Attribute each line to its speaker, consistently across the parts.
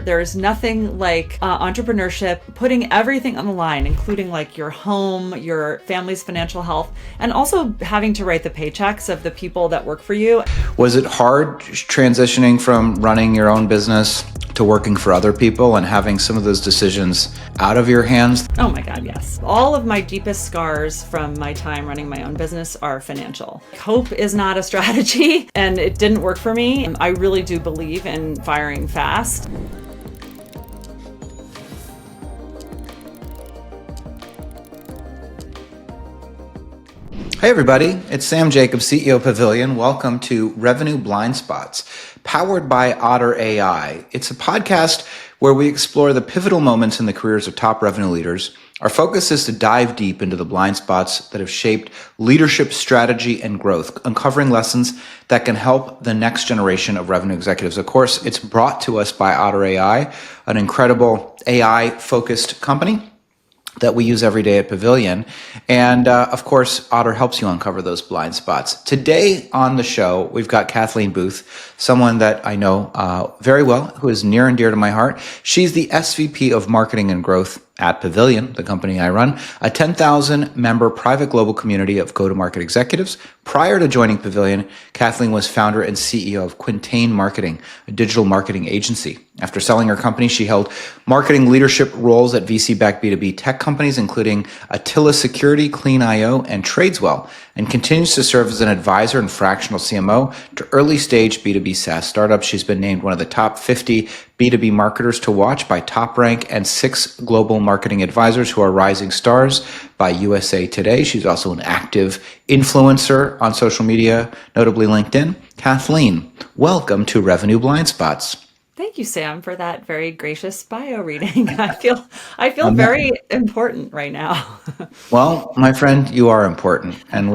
Speaker 1: There's nothing like entrepreneurship, putting everything on the line, including like your home, your family's financial health, and also having to write the paychecks of the people that work for you.
Speaker 2: Was it hard transitioning from running your own business to working for other people and having some of those decisions out of your hands?
Speaker 1: Oh my God, yes. All of my deepest scars from my time running my own business are financial. Hope is not a strategy, and it didn't work for me. I really do believe in firing fast.
Speaker 2: Hey everybody, it's Sam Jacobs, CEO Pavilion. Welcome to Revenue Blind Spots, powered by Otter AI. It's a podcast where we explore the pivotal moments in the careers of top revenue leaders. Our focus is to dive deep into the blind spots that have shaped leadership strategy and growth, uncovering lessons that can help the next generation of revenue executives. Of course, it's brought to us by Otter AI, an incredible AI-focused company that we use every day at Pavilion. And of course, Otter helps you uncover those blind spots. Today on the show, we've got Kathleen Booth, someone that I know very well, who is near and dear to my heart. She's the SVP of Marketing and Growth at Pavilion, the company I run, a 10,000 member private global community of go-to-market executives. Prior to joining Pavilion, Kathleen was founder and CEO of Quintain Marketing, a digital marketing agency. After selling her company, she held marketing leadership roles at VC-backed B2B tech companies, including Attila Security, Clean.io, and Tradeswell, and continues to serve as an advisor and fractional CMO to early-stage B2B SaaS startups. She's been named one of the top 50 B2B marketers to watch by Top Rank and 6 global marketing advisors who are rising stars by USA Today. She's also an active influencer on social media, notably LinkedIn. Kathleen, welcome to Revenue Blind Spots.
Speaker 1: Thank you, Sam, for that very gracious bio reading. I feel very important right now.
Speaker 2: Well, my friend, you are important, and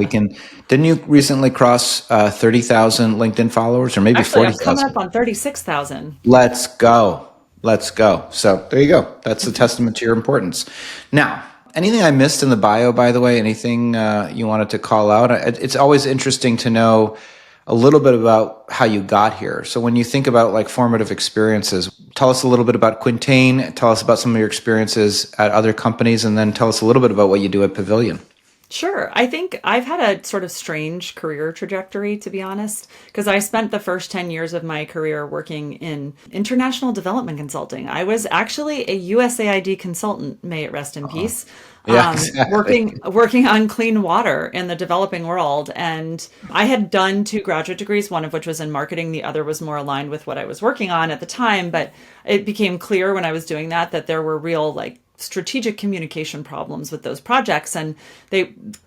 Speaker 2: didn't you recently cross 30,000 LinkedIn followers, or maybe
Speaker 1: Actually, I'm
Speaker 2: 40,000?
Speaker 1: coming up on 36,000.
Speaker 2: Let's go. Let's go. So there you go. That's a testament to your importance. Now, anything I missed in the bio, by the way, anything you wanted to call out? It's always interesting to know a little bit about how you got here. So when you think about like formative experiences, tell us a little bit about Quintain, tell us about some of your experiences at other companies, and then tell us a little bit about what you do at Pavilion.
Speaker 1: Sure. I think I've had a sort of strange career trajectory, to be honest, because I spent the first 10 years of my career working in international development consulting. I was actually a USAID consultant, may it rest in peace.
Speaker 2: Yeah, exactly.
Speaker 1: Working on clean water in the developing world. And I had done 2 graduate degrees, one of which was in marketing. The other was more aligned with what I was working on at the time. But it became clear when I was doing that there were real like strategic communication problems with those projects, and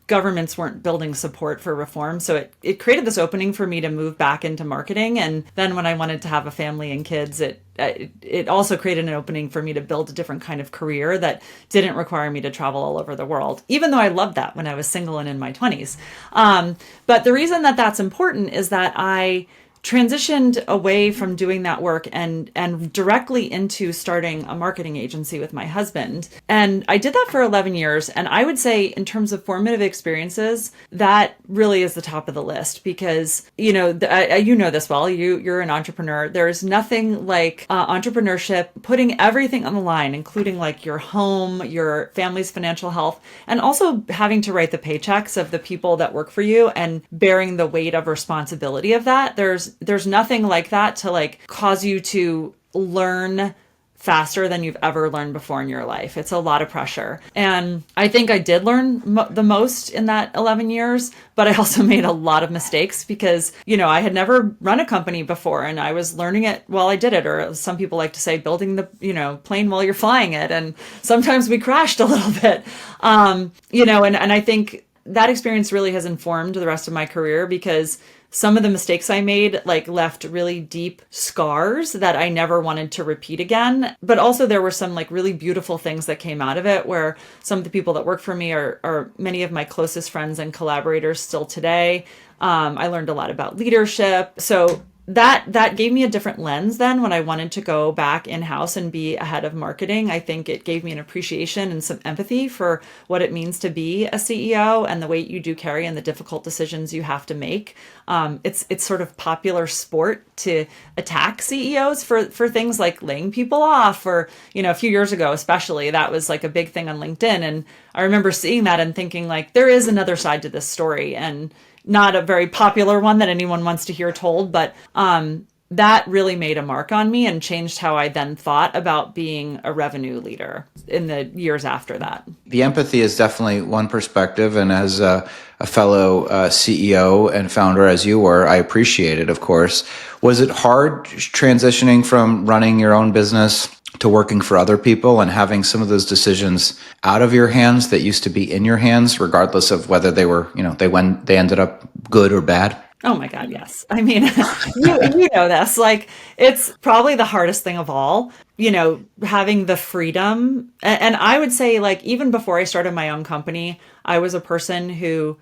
Speaker 1: governments weren't building support for reform. So it created this opening for me to move back into marketing. And then when I wanted to have a family and kids, it also created an opening for me to build a different kind of career that didn't require me to travel all over the world, even though I loved that when I was single and in my 20s. But the reason that that's important is that I transitioned away from doing that work and directly into starting a marketing agency with my husband. And I did that for 11 years. And I would say in terms of formative experiences, that really is the top of the list because, you know this well, you're an entrepreneur. There's nothing like entrepreneurship, putting everything on the line, including like your home, your family's financial health, and also having to write the paychecks of the people that work for you and bearing the weight of responsibility of that. There's nothing like that to like cause you to learn faster than you've ever learned before in your life. It's a lot of pressure. And I think I did learn the most in that 11 years, but I also made a lot of mistakes because, I had never run a company before and I was learning it while I did it. Or as some people like to say, building the, plane while you're flying it. And sometimes we crashed a little bit, and I think that experience really has informed the rest of my career because some of the mistakes I made left really deep scars that I never wanted to repeat again. But also there were some really beautiful things that came out of it where some of the people that work for me are many of my closest friends and collaborators still today. I learned a lot about leadership. So that gave me a different lens then when I wanted to go back in-house and be a head of marketing. I think it gave me an appreciation and some empathy for what it means to be a CEO and the weight you do carry and the difficult decisions you have to make. It's sort of popular sport to attack CEOs for things like laying people off, or, a few years ago, especially, that was like a big thing on LinkedIn. And I remember seeing that and thinking, like, there is another side to this story, and not a very popular one that anyone wants to hear told, but that really made a mark on me and changed how I then thought about being a revenue leader in the years after that.
Speaker 2: The empathy is definitely one perspective. And as a fellow CEO and founder, as you were, I appreciate it, of course. Was it hard transitioning from running your own business to working for other people and having some of those decisions out of your hands that used to be in your hands, regardless of whether they were, they ended up good or bad?
Speaker 1: Oh my God, yes. I mean, you know this. Like, it's probably the hardest thing of all, having the freedom. And I would say, like, even before I started my own company, I was a person who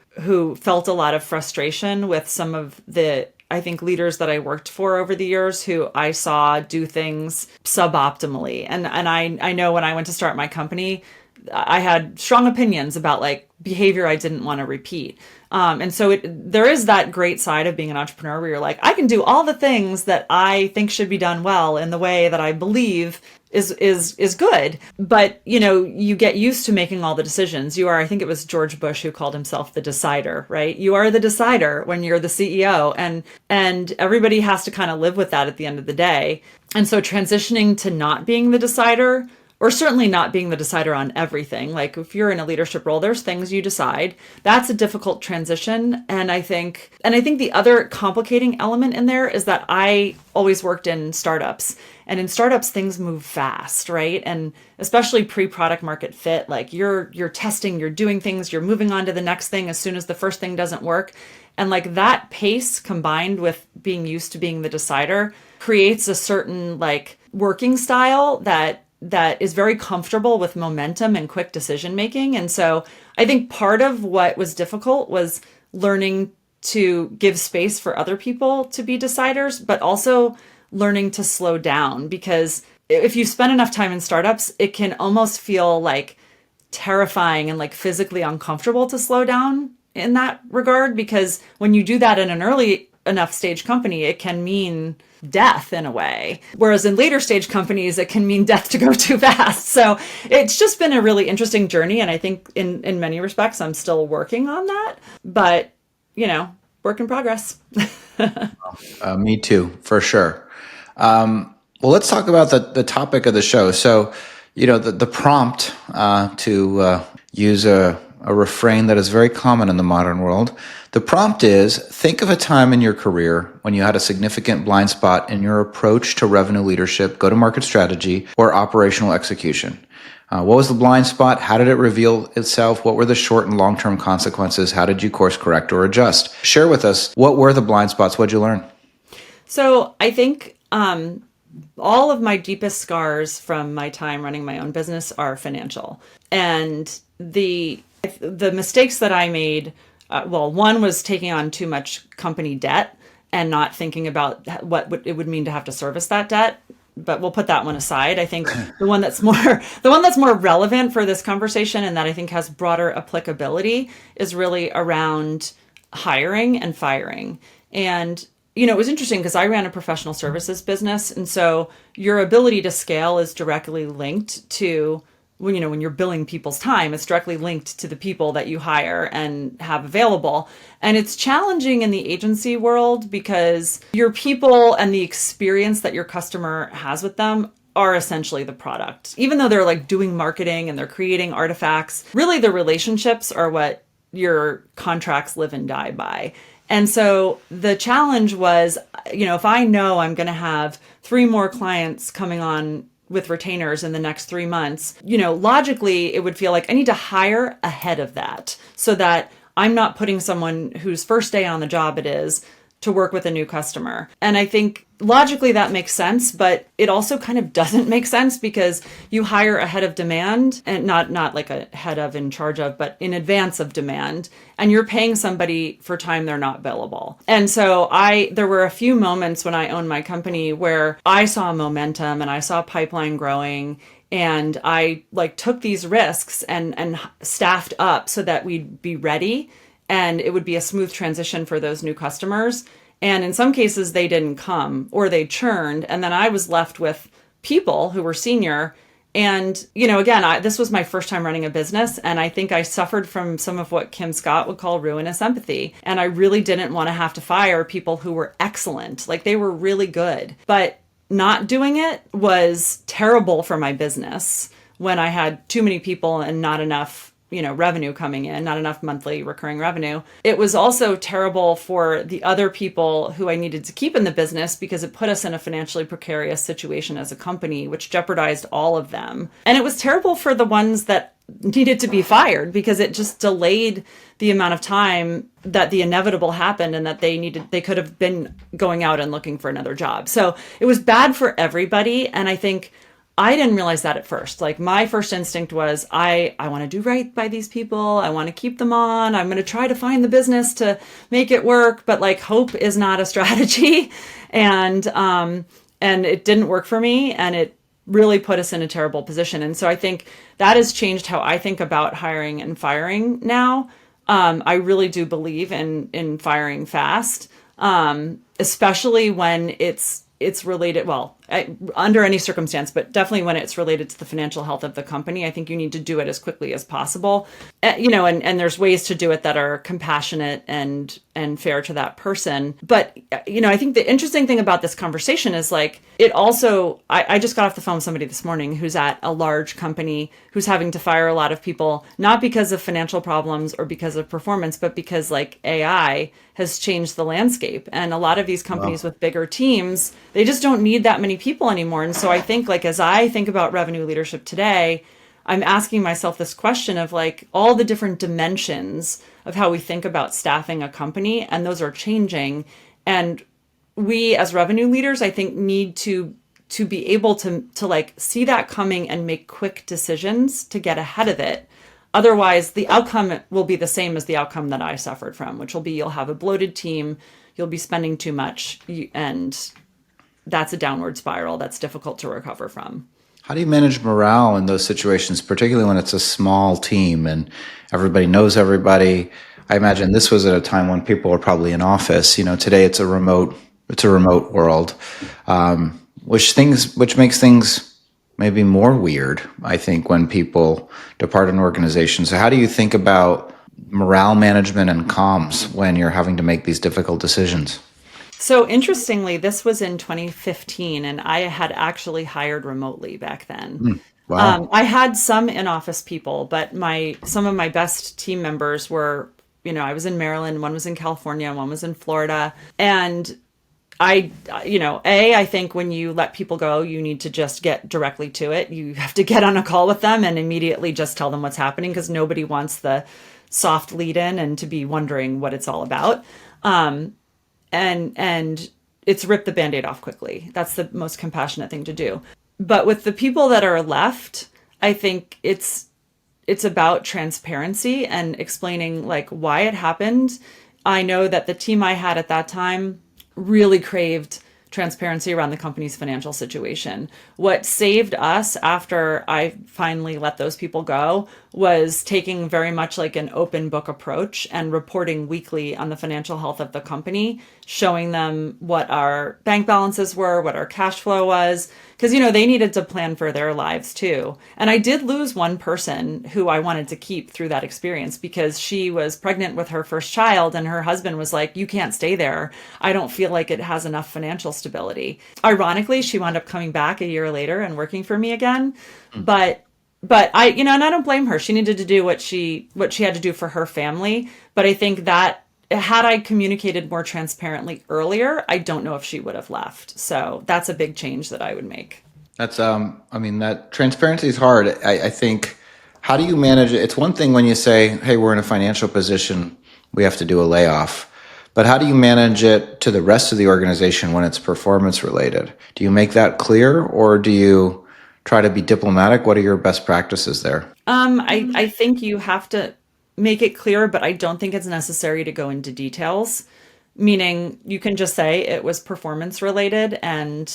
Speaker 1: felt a lot of frustration with some of the, I think, leaders that I worked for over the years who I saw do things suboptimally. And I know when I went to start my company, I had strong opinions about, like, behavior I didn't want to repeat. And so there is that great side of being an entrepreneur where you're like, I can do all the things that I think should be done well in the way that I believe is good. But, you get used to making all the decisions. I think it was George Bush who called himself the decider, right? You are the decider when you're the CEO, and everybody has to kind of live with that at the end of the day. And so transitioning to not being the decider, or certainly not being the decider on everything. Like, if you're in a leadership role, there's things you decide. That's a difficult transition. And I think the other complicating element in there is that I always worked in startups. And in startups, things move fast, right? And especially pre-product market fit, like you're testing, you're doing things, you're moving on to the next thing as soon as the first thing doesn't work. And like that pace combined with being used to being the decider creates a certain like working style that is very comfortable with momentum and quick decision making. And so I think part of what was difficult was learning to give space for other people to be deciders, but also learning to slow down, because if you spend enough time in startups, it can almost feel like terrifying and like physically uncomfortable to slow down in that regard, because when you do that in an early enough stage company, it can mean death in a way. Whereas in later stage companies, it can mean death to go too fast. So it's just been a really interesting journey. And I think in many respects, I'm still working on that, but work in progress.
Speaker 2: Me too, for sure. Well, let's talk about the topic of the show. So, the prompt to use a refrain that is very common in the modern world. The prompt is, think of a time in your career when you had a significant blind spot in your approach to revenue leadership, go-to-market strategy, or operational execution. What was the blind spot? How did it reveal itself? What were the short and long-term consequences? How did you course correct or adjust? Share with us, what were the blind spots? What did you learn? So
Speaker 1: I think all of my deepest scars from my time running my own business are financial. And the mistakes that I made, one was taking on too much company debt and not thinking about what it would mean to have to service that debt. But we'll put that one aside. I think the one that's more relevant for this conversation and that I think has broader applicability is really around hiring and firing. And it was interesting because I ran a professional services business, and so your ability to scale is directly linked to when you're billing people's time, it's directly linked to the people that you hire and have available. And it's challenging in the agency world because your people and the experience that your customer has with them are essentially the product. Even though they're like doing marketing and they're creating artifacts, really the relationships are what your contracts live and die by. And so the challenge was, if I know I'm going to have 3 more clients coming on with retainers in the next 3 months, logically it would feel like I need to hire ahead of that so that I'm not putting someone whose first day on the job it is to work with a new customer. And I think logically that makes sense, but it also kind of doesn't make sense because you hire ahead of demand, and not like a head of in charge of, but in advance of demand, and you're paying somebody for time they're not billable. And so there were a few moments when I owned my company where I saw momentum and I saw pipeline growing, and I like took these risks and staffed up so that we'd be ready and it would be a smooth transition for those new customers. And in some cases, they didn't come or they churned. And then I was left with people who were senior. And, again, this was my first time running a business. And I think I suffered from some of what Kim Scott would call ruinous empathy. And I really didn't want to have to fire people who were excellent. Like they were really good. But not doing it was terrible for my business when I had too many people and not enough revenue coming in, not enough monthly recurring revenue. It was also terrible for the other people who I needed to keep in the business because it put us in a financially precarious situation as a company, which jeopardized all of them. And it was terrible for the ones that needed to be fired because it just delayed the amount of time that the inevitable happened and that they could have been going out and looking for another job. So it was bad for everybody. And I think I didn't realize that at first. Like my first instinct was, I want to do right by these people. I want to keep them on. I'm going to try to find the business to make it work. But like hope is not a strategy. And it didn't work for me. And it really put us in a terrible position. And so I think that has changed how I think about hiring and firing now. I really do believe in firing fast, especially when it's related, under any circumstance, but definitely when it's related to the financial health of the company. I think you need to do it as quickly as possible. And there's ways to do it that are compassionate and fair to that person. But, I think the interesting thing about this conversation is like, it also, I just got off the phone with somebody this morning who's at a large company who's having to fire a lot of people, not because of financial problems or because of performance, but because like AI has changed the landscape. And a lot of these companies with bigger teams, they just don't need that many people anymore. And so I think like, as I think about revenue leadership today, I'm asking myself this question of like all the different dimensions of how we think about staffing a company, and those are changing. And we as revenue leaders, I think, need to be able to like see that coming and make quick decisions to get ahead of it. Otherwise, the outcome will be the same as the outcome that I suffered from, which will be you'll have a bloated team, you'll be spending too much, and that's a downward spiral that's difficult to recover from.
Speaker 2: How do you manage morale in those situations, particularly when it's a small team and everybody knows everybody? I imagine this was at a time when people were probably in office. Today it's a remote world, which makes things maybe more weird, I think, when people depart an organization. So how do you think about morale management and comms when you're having to make these difficult decisions?
Speaker 1: So interestingly, this was in 2015, and I had actually hired remotely back then.
Speaker 2: Wow.
Speaker 1: I had some in-office people, but some of my best team members were, I was in Maryland, one was in California, one was in Florida. And I think when you let people go, you need to just get directly to it. You have to get on a call with them and immediately just tell them what's happening, because nobody wants the soft lead in and to be wondering what it's all about. And it's rip the Band-Aid off quickly. That's the most compassionate thing to do. But with the people that are left, I think it's about transparency and explaining like why it happened. I know that the team I had at that time really craved transparency around the company's financial situation. What saved us after I finally let those people go was taking very much like an open book approach and reporting weekly on the financial health of the company, showing them what our bank balances were, what our cash flow was, because, they needed to plan for their lives too. And I did lose one person who I wanted to keep through that experience because she was pregnant with her first child and her husband was like, you can't stay there. I don't feel like it has enough financial stability. Ironically, she wound up coming back a year later and working for me again. But I, and I don't blame her. She needed to do what she had to do for her family. But I think that had I communicated more transparently earlier, I don't know if she would have left. So that's a big change that I would make.
Speaker 2: That's, that transparency is hard. I think, how do you manage it? It's one thing when you say, hey, we're in a financial position, we have to do a layoff. But how do you manage it to the rest of the organization when it's performance related? Do you make that clear, or do you try to be diplomatic? What are your best practices there?
Speaker 1: I think you have to make it clear, but I don't think it's necessary to go into details. Meaning you can just say it was performance related and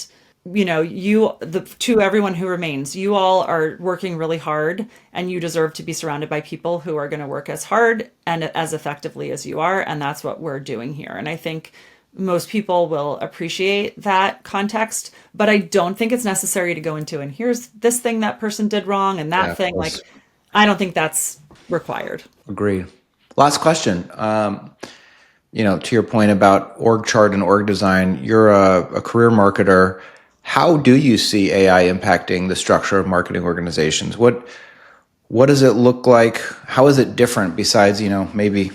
Speaker 1: to everyone who remains, you all are working really hard and you deserve to be surrounded by people who are going to work as hard and as effectively as you are. And that's what we're doing here. And I think most people will appreciate that context, but I don't think it's necessary to go into, and here's this thing that person did wrong and
Speaker 2: Yeah,
Speaker 1: that
Speaker 2: of
Speaker 1: thing. Like,
Speaker 2: course.
Speaker 1: I don't think that's required.
Speaker 2: Agreed. Last question. To your point about org chart and org design, you're a career marketer. How do you see AI impacting the structure of marketing organizations? What does it look like? How is it different besides, maybe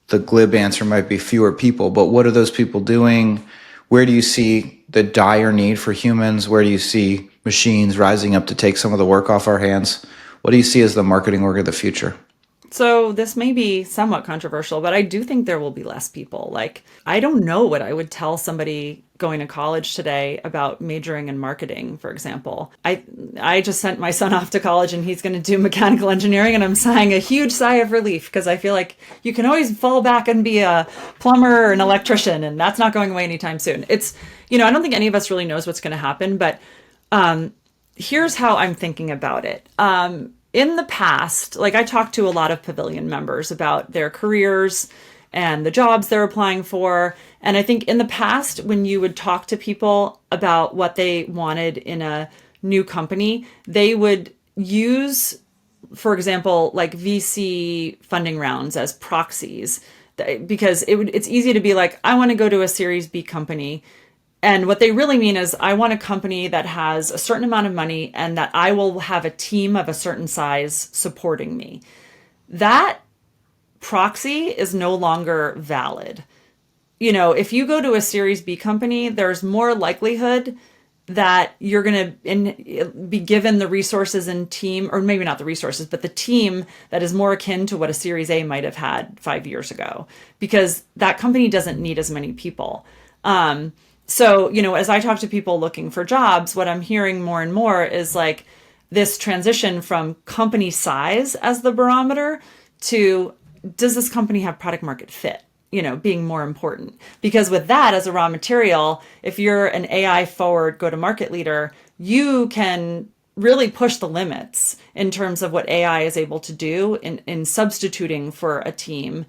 Speaker 2: the glib answer might be fewer people, but what are those people doing? Where do you see the dire need for humans? Where do you see machines rising up to take some of the work off our hands? What do you see as the marketing org of the future?
Speaker 1: So this may be somewhat controversial, but I do think there will be less people. Like, I don't know what I would tell somebody going to college today about majoring in marketing, for example. I just sent my son off to college and he's going to do mechanical engineering, and I'm sighing a huge sigh of relief because I feel like you can always fall back and be a plumber or an electrician, and that's not going away anytime soon. I don't think any of us really knows what's going to happen, but here's how I'm thinking about it. In the past, like, I talked to a lot of Pavilion members about their careers and the jobs they're applying for. And I think in the past, when you would talk to people about what they wanted in a new company, they would use, for example, like VC funding rounds as proxies, because it's easy to be like, I want to go to a Series B company. And what they really mean is, I want a company that has a certain amount of money and that I will have a team of a certain size supporting me. That proxy is no longer valid. If you go to a Series B company, there's more likelihood that you're going to be given the resources and team, or maybe not the resources, but the team that is more akin to what a Series A might have had 5 years ago, because that company doesn't need as many people. So, as I talk to people looking for jobs, what I'm hearing more and more is like this transition from company size as the barometer to, does this company have product market fit? Being more important. Because with that as a raw material, if you're an AI forward go-to-market leader, you can really push the limits in terms of what AI is able to do in substituting for a team.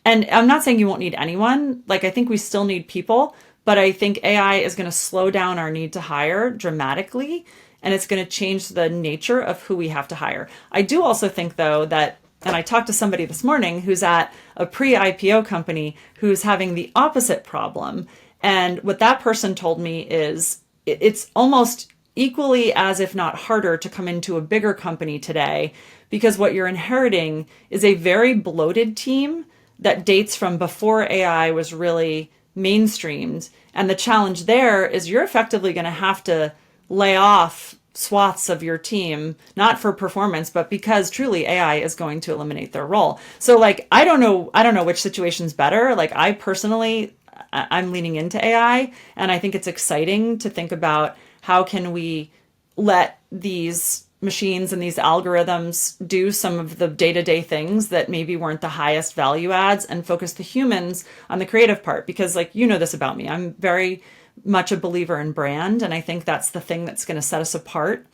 Speaker 1: And I'm not saying you won't need anyone. Like, I think we still need people, but I think AI is going to slow down our need to hire dramatically, and it's going to change the nature of who we have to hire. I do also think, though, that, and I talked to somebody this morning who's at a pre-IPO company who's having the opposite problem. And what that person told me is it's almost equally, as if not harder, to come into a bigger company today, because what you're inheriting is a very bloated team that dates from before AI was really mainstreamed. And the challenge there is you're effectively going to have to lay off swaths of your team, not for performance, but because truly AI is going to eliminate their role. So, like, I don't know which situation's better. Like, I personally, I'm leaning into AI, and I think it's exciting to think about how can we let these machines and these algorithms do some of the day-to-day things that maybe weren't the highest value adds, and focus the humans on the creative part. Because, like, this about me, I'm very much a believer in brand, and I think that's the thing that's going to set us apart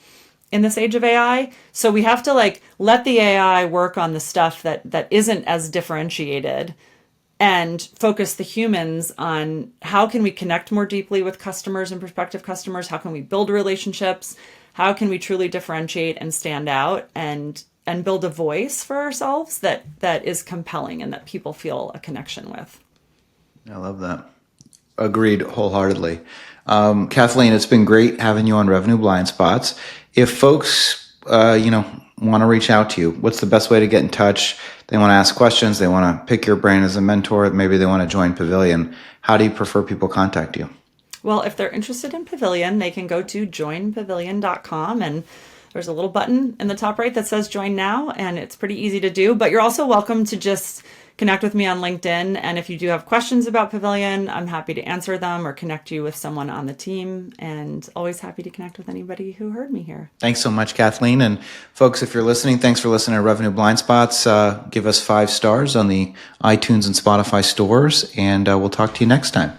Speaker 1: in this age of AI. So we have to, like, let the AI work on the stuff that isn't as differentiated, and focus the humans on how can we connect more deeply with customers and prospective customers, how can we build relationships, how can we truly differentiate and stand out, and build a voice for ourselves that is compelling and that people feel a connection with.
Speaker 2: I love that. Agreed wholeheartedly. Kathleen, it's been great having you on Revenue Blind Spots. If folks, want to reach out to you, what's the best way to get in touch? They want to ask questions. They want to pick your brain as a mentor. Maybe they want to join Pavilion. How do you prefer people contact you?
Speaker 1: Well, if they're interested in Pavilion, they can go to joinpavilion.com, and there's a little button in the top right that says join now, and it's pretty easy to do. But you're also welcome to just connect with me on LinkedIn. And if you do have questions about Pavilion, I'm happy to answer them or connect you with someone on the team. And always happy to connect with anybody who heard me here.
Speaker 2: Thanks so much, Kathleen. And folks, if you're listening, thanks for listening to Revenue Blind Spots. Give us 5 stars on the iTunes and Spotify stores, and we'll talk to you next time.